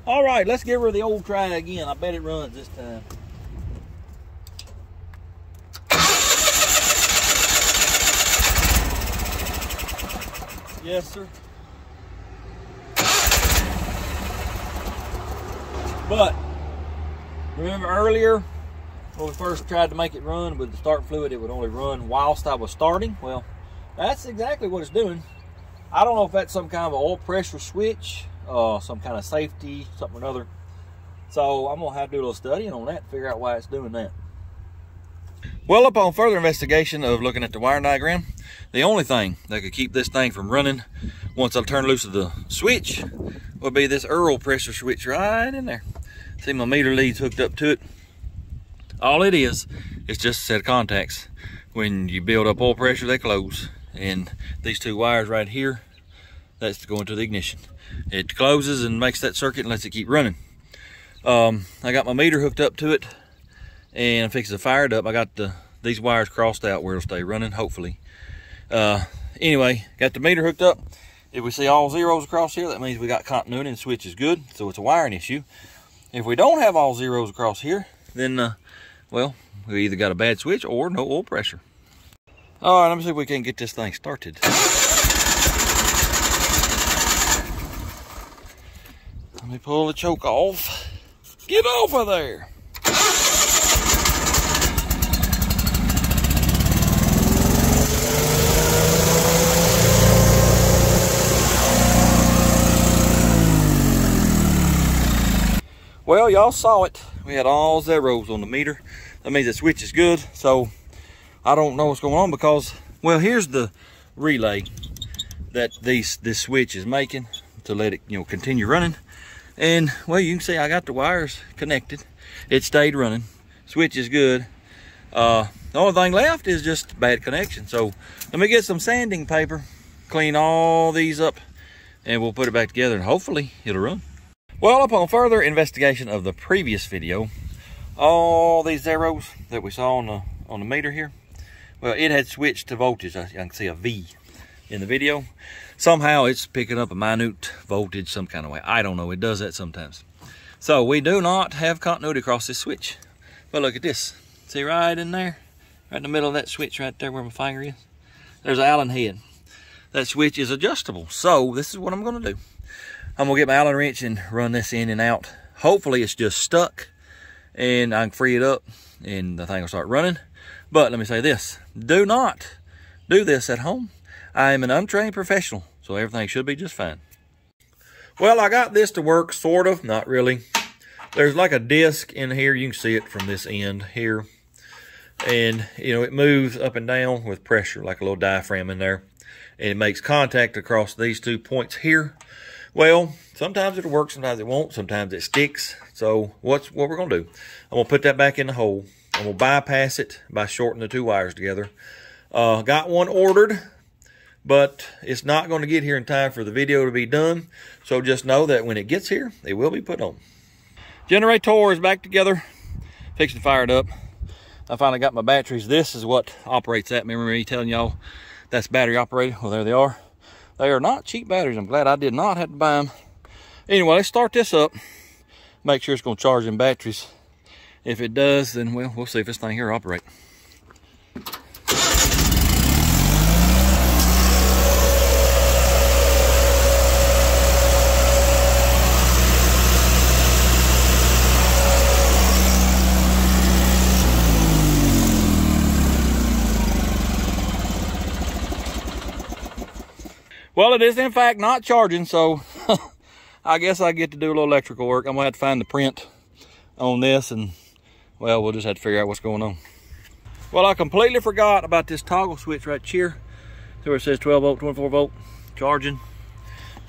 All right, let's give her the old try again. I bet it runs this time. Yes, sir. But remember earlier when we first tried to make it run with the start fluid, it would only run whilst I was starting? Well, that's exactly what it's doing. I don't know if that's some kind of an oil pressure switch, some kind of safety, something or another. So I'm gonna have to do a little studying on that to figure out why it's doing that. Well, upon further investigation of looking at the wire diagram, the only thing that could keep this thing from running once I turn loose of the switch would be this oil pressure switch right in there. See, my meter lead's hooked up to it. All it is just a set of contacts. When you build up oil pressure, they close. And these two wires right here, that's going to the ignition. It closes and makes that circuit and lets it keep running. I got my meter hooked up to it and I'm fixing to fire it up. I got these wires crossed out where it'll stay running, hopefully. Anyway, got the meter hooked up. If we see all zeros across here, that means we got continuity and the switch is good, so it's a wiring issue. If we don't have all zeros across here, then, well, we either got a bad switch or no oil pressure. All right, let me see if we can get this thing started. Let me pull the choke off. Get off of there. Well, y'all saw it. We had all zeros on the meter. That means the switch is good. So I don't know what's going on because, well, here's the relay that this switch is making to let it, continue running. And, well, you can see I got the wires connected. It stayed running. Switch is good. The only thing left is just bad connection. So let me get some sanding paper, clean all these up, and we'll put it back together and hopefully it'll run. Well, upon further investigation of the previous video, all these zeros that we saw on the meter here, well, it had switched to voltage. I can see a V in the video. Somehow it's picking up a minute voltage some kind of way. I don't know, it does that sometimes. So we do not have continuity across this switch. But look at this. See right in there? Right in the middle of that switch right there where my finger is? There's an Allen head. That switch is adjustable. So this is what I'm gonna do. I'm gonna get my Allen wrench and run this in and out. Hopefully it's just stuck and I can free it up and the thing will start running. But let me say this, do not do this at home. I am an untrained professional, so everything should be just fine. Well, I got this to work, sort of, not really. There's like a disc in here. You can see it from this end here. And, it moves up and down with pressure, like a little diaphragm in there. And it makes contact across these 2 points here. Well, sometimes it'll work, sometimes it won't, sometimes it sticks. So what we're gonna do, I'm gonna put that back in the hole. I'm gonna bypass it by shorting the 2 wires together. Got one ordered, but it's not gonna get here in time for the video to be done. So just know that when it gets here, it will be put on. Generator is back together, fixing to fire it up. I finally got my batteries. This is what operates that. Remember me telling y'all that's battery operated? Well, there they are. They are not cheap batteries. I'm glad I did not have to buy them. Anyway, let's start this up. Make sure it's going to charge them batteries. If it does, then we'll see if this thing here will operate. Well, it is in fact not charging, so I guess I get to do a little electrical work. I'm gonna have to find the print on this and, well, we'll just have to figure out what's going on. Well, I completely forgot about this toggle switch right here. See where it says 12 volt, 24 volt charging.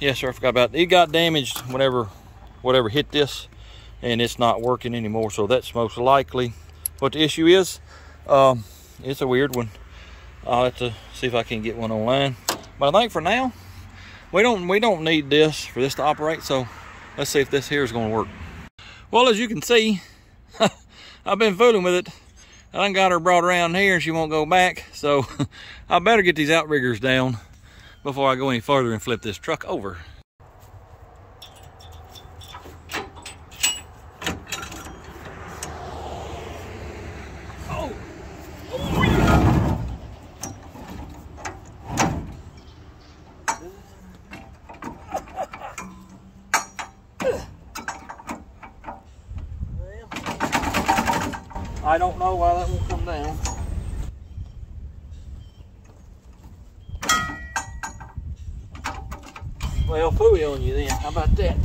Yes, sir, I forgot about it. It got damaged whenever whatever hit this and it's not working anymore. So that's most likely what the issue is. It's a weird one. I'll have to see if I can get one online. But I think for now, we don't need this for this to operate, so let's see if this here is going to work. Well, as you can see, I've been fooling with it. I done got her brought around here and she won't go back, so I better get these outriggers down before I go any further and flip this truck over. I don't know why that won't come down. Well, phooey on you then. How about that?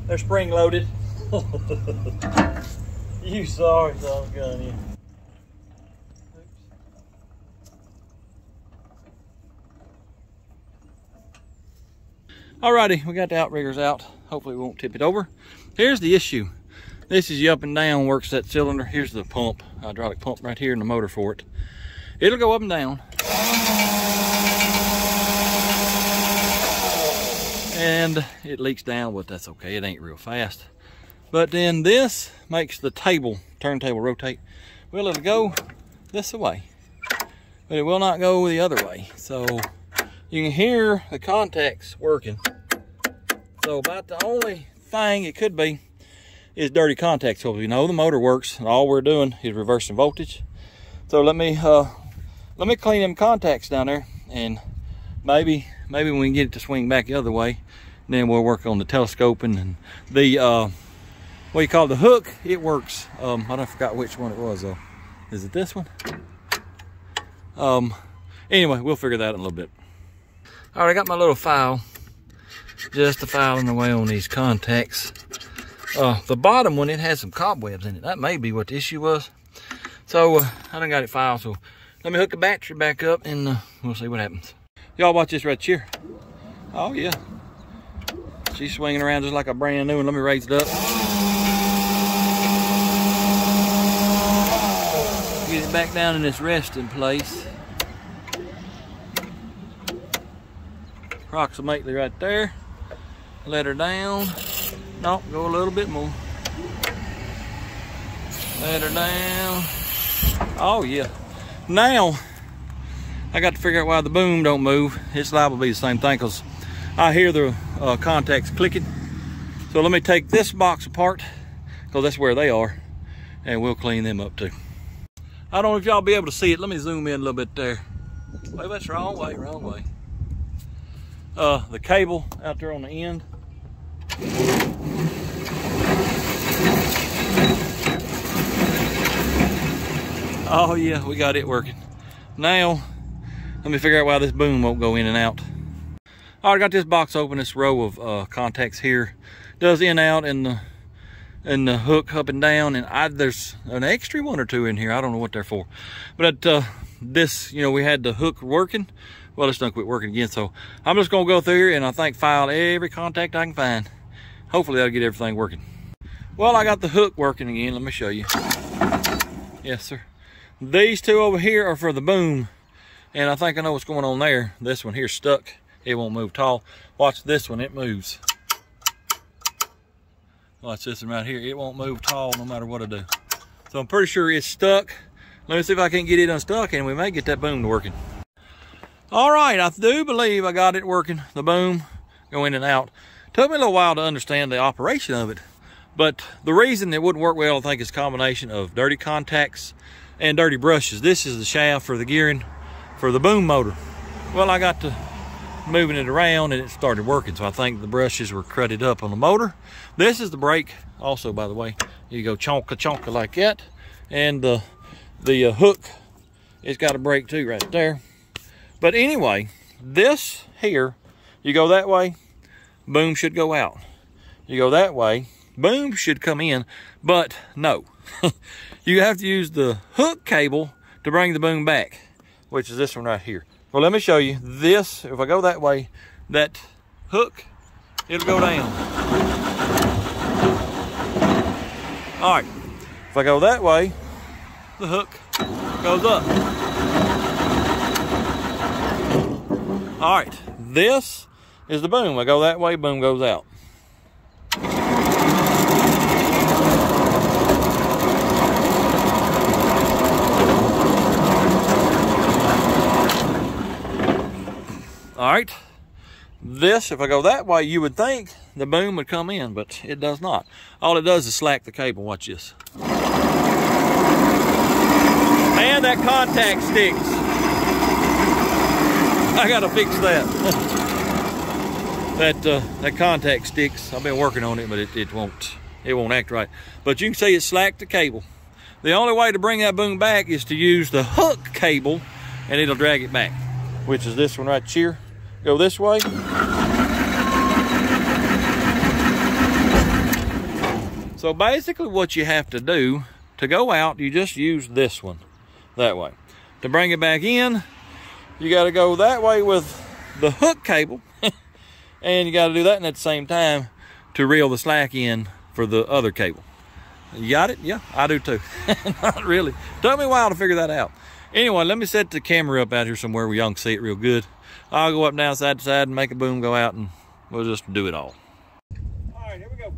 They're spring loaded. You sorry, doggone you. Alrighty, we got the outriggers out. Hopefully we won't tip it over. Here's the issue. This is your up and down works that cylinder. Here's the pump, hydraulic pump right here and the motor for it. It'll go up and down. And it leaks down, but that's okay. It ain't real fast. But then this makes the turntable rotate. Well, it'll go this way, but it will not go the other way. So you can hear the contacts working. So about the only thing it could be is dirty contacts. So you know the motor works, and all we're doing is reversing voltage. So let me clean them contacts down there, and maybe we can get it to swing back the other way. And then we'll work on the telescoping and the what you call the hook. It works. I forgot which one it was though. Is it this one? Anyway, we'll figure that out in a little bit. All right, I got my little file. Just a filing away on these contacts. The bottom one, it has some cobwebs in it. That may be what the issue was. So I done got it filed. So let me hook the battery back up, and we'll see what happens. Y'all watch this right here. Oh yeah, she's swinging around just like a brand new one. Let me raise it up. Get it back down in this resting place. Approximately right there. Let her down. No, go a little bit more. Let her down. Oh yeah. Now I got to figure out why the boom don't move. It's liable to be the same thing, because I hear the contacts clicking. So let me take this box apart, because that's where they are, and we'll clean them up too. I don't know if y'all be able to see it. Let me zoom in a little bit there. Wait, that's the wrong way, wrong way. The cable out there on the end. Oh yeah, we got it working. Now, let me figure out why this boom won't go in and out. All right, I got this box open, this row of contacts here. Does in, out, and the hook up and down, and there's an extra one or two in here. I don't know what they're for. But this, you know, we had the hook working. Well, it's done quit working again, so I'm just gonna go through here and I think file every contact I can find. Hopefully that'll get everything working. Well, I got the hook working again. Let me show you. Yes, sir. These two over here are for the boom, and I think I know what's going on there. This one here's stuck. It won't move tall. Watch this one, it moves. Watch this one right here. It won't move tall no matter what I do. So I'm pretty sure it's stuck. Let me see if I can get it unstuck, and we may get that boom working. All right, I do believe I got it working. The boom, go in and out. Took me a little while to understand the operation of it, but the reason it wouldn't work well, I think, is a combination of dirty contacts and dirty brushes. This is the shaft for the gearing for the boom motor. Well, I got to moving it around and it started working, so I think the brushes were cruddied up on the motor. This is the brake also, by the way. You go chonka chonka like that, and the hook, it's got a brake too right there. But anyway, this here, you go that way, boom should go out. You go that way, boom should come in, but no. You have to use the hook cable to bring the boom back, which is this one right here. Well, let me show you this. If I go that way, that hook, it'll go down. All right, if I go that way, the hook goes up. All right, this is the boom. I go that way, boom goes out. All right, this, if I go that way, you would think the boom would come in, but it does not. All it does is slack the cable. Watch this. And that contact sticks. I gotta fix that. That contact sticks. I've been working on it, but it won't act right. But you can see it slacked the cable. The only way to bring that boom back is to use the hook cable, and it'll drag it back, which is this one right here. Go this way. So basically what you have to do to go out, you just use this one that way. To bring it back in, you got to go that way with the hook cable, and you got to do that at the same time to reel the slack in for the other cable. You got it? Yeah, I do too. Not really. Took me a while to figure that out. Anyway, let me set the camera up out here somewhere where y'all can see it real good. I'll go up, down, side to side, and make a boom go out, and we'll just do it all. All right, here we go.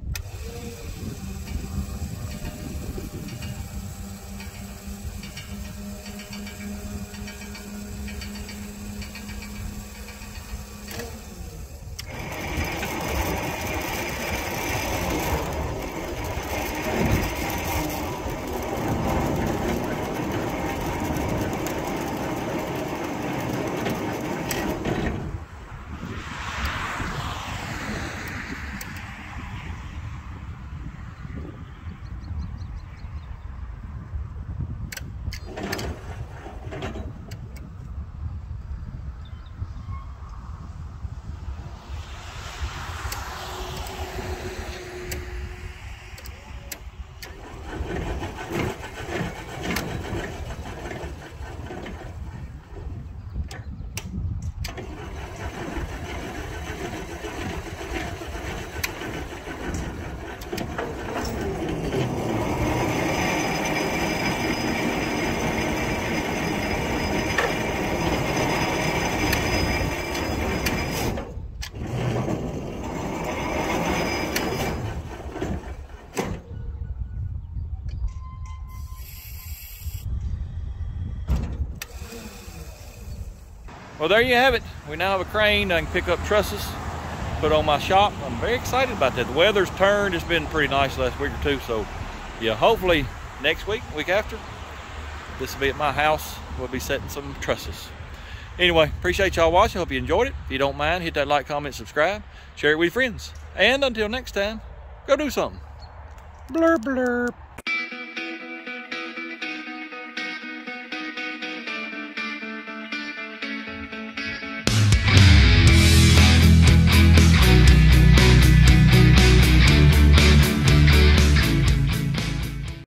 Well, there you have it. We now have a crane that I can pick up trusses, put on my shop. I'm very excited about that. The weather's turned. It's been pretty nice the last week or two. So yeah, hopefully next week, week after, this will be at my house. We'll be setting some trusses. Anyway, appreciate y'all watching. Hope you enjoyed it. If you don't mind, hit that like, comment, subscribe, share it with your friends. And until next time, go do something. Blurp, blurp.